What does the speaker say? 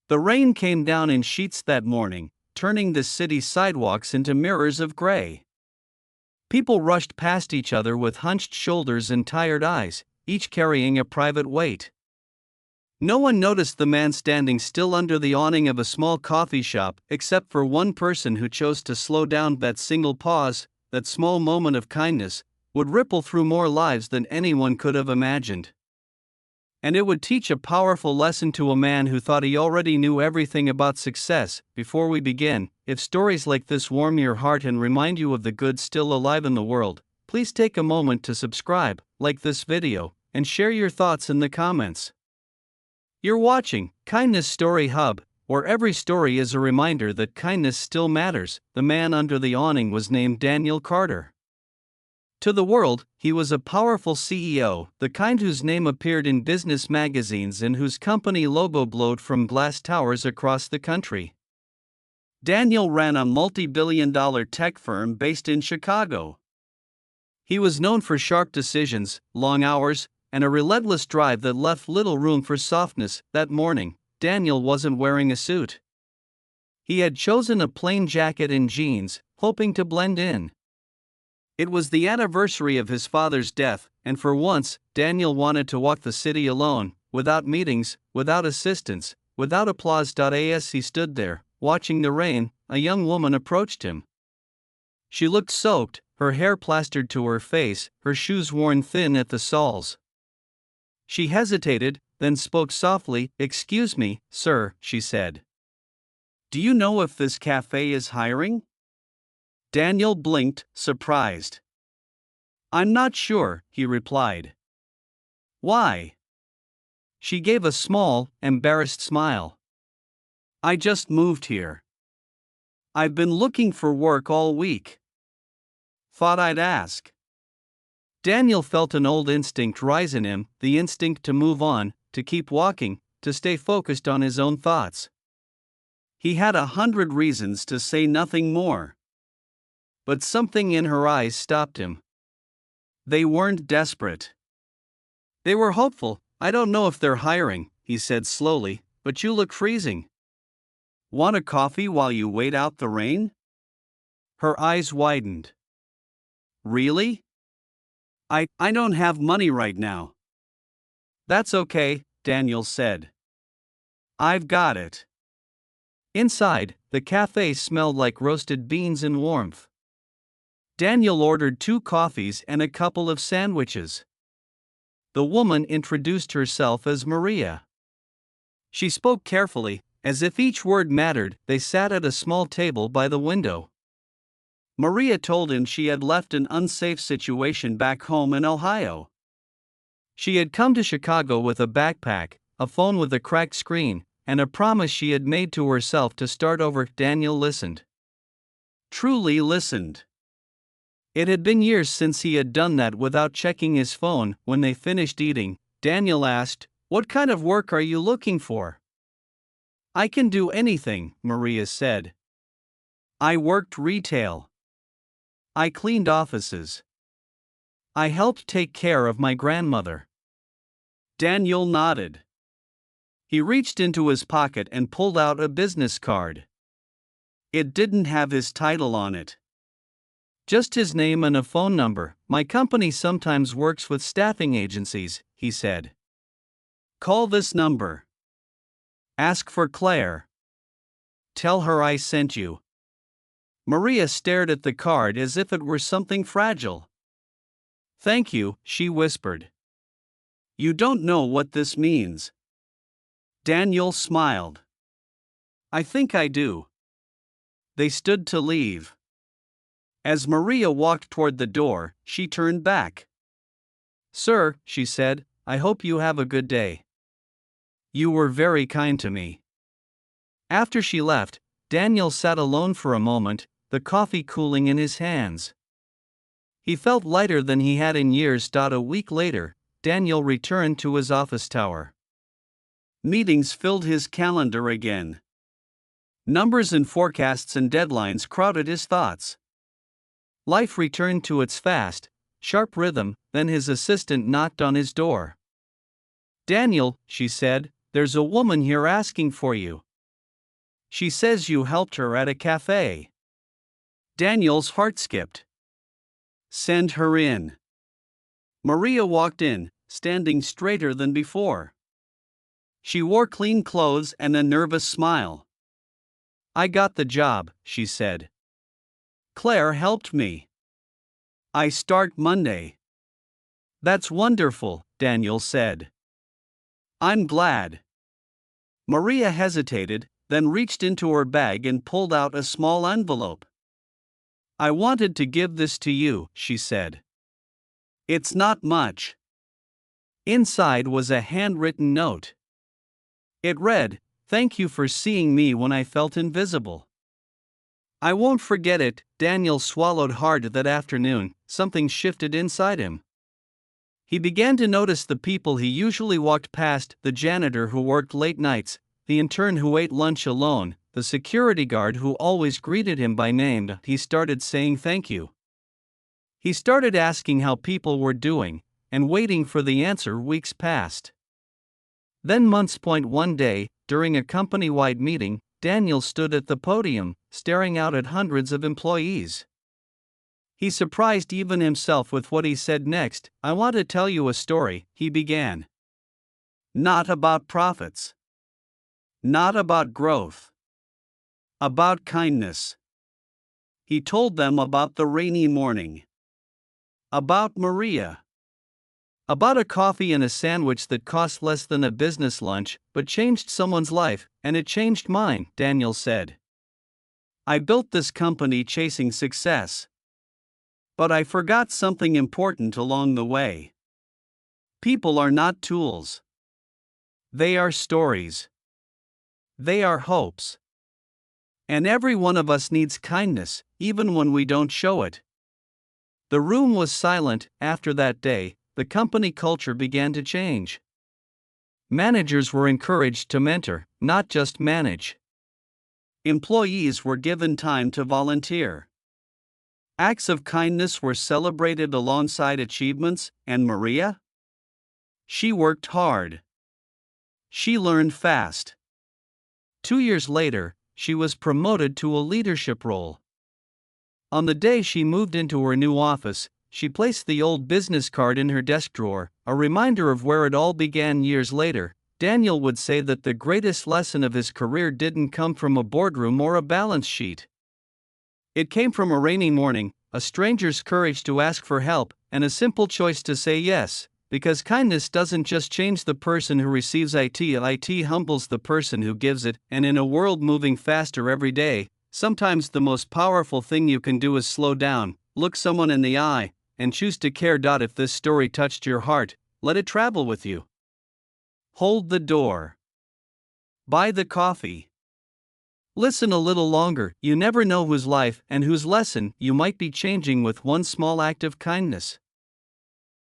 The rain came down in sheets that morning, turning the city's sidewalks into mirrors of gray. People rushed past each other with hunched shoulders and tired eyes, each carrying a private weight. No one noticed the man standing still under the awning of a small coffee shop, except for one person who chose to slow down. That single pause, that small moment of kindness, would ripple through more lives than anyone could have imagined. And it would teach a powerful lesson to a man who thought he already knew everything about success. Before we begin, if stories like this warm your heart and remind you of the good still alive in the world, please take a moment to subscribe, like this video, and share your thoughts in the comments. You're watching Kindness Story Hub, where every story is a reminder that kindness still matters. The man under the awning was named Daniel Carter. To the world, he was a powerful CEO, the kind whose name appeared in business magazines and whose company logo glowed from glass towers across the country. Daniel ran a multi-billion-dollar tech firm based in Chicago. He was known for sharp decisions, long hours, and a relentless drive that left little room for softness. That morning, Daniel wasn't wearing a suit. He had chosen a plain jacket and jeans, hoping to blend in. It was the anniversary of his father's death, and for once, Daniel wanted to walk the city alone, without meetings, without assistance, without applause. As he stood there, watching the rain, a young woman approached him. She looked soaked, her hair plastered to her face, her shoes worn thin at the soles. She hesitated, then spoke softly. "Excuse me, sir," she said. "Do you know if this cafe is hiring?" Daniel blinked, surprised. "I'm not sure," he replied. "Why?" She gave a small, embarrassed smile. "I just moved here. I've been looking for work all week. Thought I'd ask." Daniel felt an old instinct rise in him, the instinct to move on, to keep walking, to stay focused on his own thoughts. He had 100 reasons to say nothing more. But something in her eyes stopped him. They weren't desperate. They were hopeful. "I don't know if they're hiring," he said slowly, "but you look freezing. Want a coffee while you wait out the rain?" Her eyes widened. "Really? I don't have money right now." "That's okay," Daniel said. "I've got it." Inside, the cafe smelled like roasted beans and warmth. Daniel ordered 2 coffees and a couple of sandwiches. The woman introduced herself as Maria. She spoke carefully, as if each word mattered. They sat at a small table by the window. Maria told him she had left an unsafe situation back home in Ohio. She had come to Chicago with a backpack, a phone with a cracked screen, and a promise she had made to herself to start over. Daniel listened. Truly listened. It had been years since he had done that without checking his phone. When they finished eating, Daniel asked, "What kind of work are you looking for?" "I can do anything," Maria said. "I worked retail. I cleaned offices. I helped take care of my grandmother." Daniel nodded. He reached into his pocket and pulled out a business card. It didn't have his title on it. Just his name and a phone number. "My company sometimes works with staffing agencies," he said. "Call this number. Ask for Claire. Tell her I sent you." Maria stared at the card as if it were something fragile. "Thank you," she whispered. "You don't know what this means." Daniel smiled. "I think I do." They stood to leave. As Maria walked toward the door, she turned back. "Sir," she said, "I hope you have a good day. You were very kind to me." After she left, Daniel sat alone for a moment, the coffee cooling in his hands. He felt lighter than he had in years. A week later, Daniel returned to his office tower. Meetings filled his calendar again. Numbers and forecasts and deadlines crowded his thoughts. Life returned to its fast, sharp rhythm. Then his assistant knocked on his door. "Daniel," she said, "there's a woman here asking for you." She says you helped her at a cafe. Daniel's heart skipped. Send her in. Maria walked in, standing straighter than before. She wore clean clothes and a nervous smile. I got the job, she said. Claire helped me. I start Monday. That's wonderful, Daniel said. I'm glad. Maria hesitated, then reached into her bag and pulled out a small envelope. I wanted to give this to you, she said. It's not much. Inside was a handwritten note. It read, "Thank you for seeing me when I felt invisible." I won't forget it. Daniel swallowed hard that afternoon. Something shifted inside him. He began to notice the people he usually walked past: the janitor who worked late nights, the intern who ate lunch alone, the security guard who always greeted him by name. He started saying thank you. He started asking how people were doing, and waiting for the answer. Weeks passed. Then months. One day, during a company-wide meeting, Daniel stood at the podium, staring out at hundreds of employees. He surprised even himself with what he said next. I want to tell you a story, he began. Not about profits. Not about growth. About kindness. He told them about the rainy morning. About Maria. About a coffee and a sandwich that cost less than a business lunch, but changed someone's life, and it changed mine, Daniel said. I built this company chasing success. But I forgot something important along the way. People are not tools. They are stories. They are hopes. And every one of us needs kindness, even when we don't show it. The room was silent. After that day, the company culture began to change. Managers were encouraged to mentor, not just manage. Employees were given time to volunteer. Acts of kindness were celebrated alongside achievements, and Maria? She worked hard. She learned fast. 2 years later, she was promoted to a leadership role. On the day she moved into her new office, she placed the old business card in her desk drawer, a reminder of where it all began. Years later, Daniel would say that the greatest lesson of his career didn't come from a boardroom or a balance sheet. It came from a rainy morning, a stranger's courage to ask for help, and a simple choice to say yes, because kindness doesn't just change the person who receives it, it humbles the person who gives it. And in a world moving faster every day, sometimes the most powerful thing you can do is slow down, look someone in the eye, and choose to care. If this story touched your heart, let it travel with you. Hold the door. Buy the coffee. Listen a little longer. You never know whose life and whose lesson you might be changing with one small act of kindness.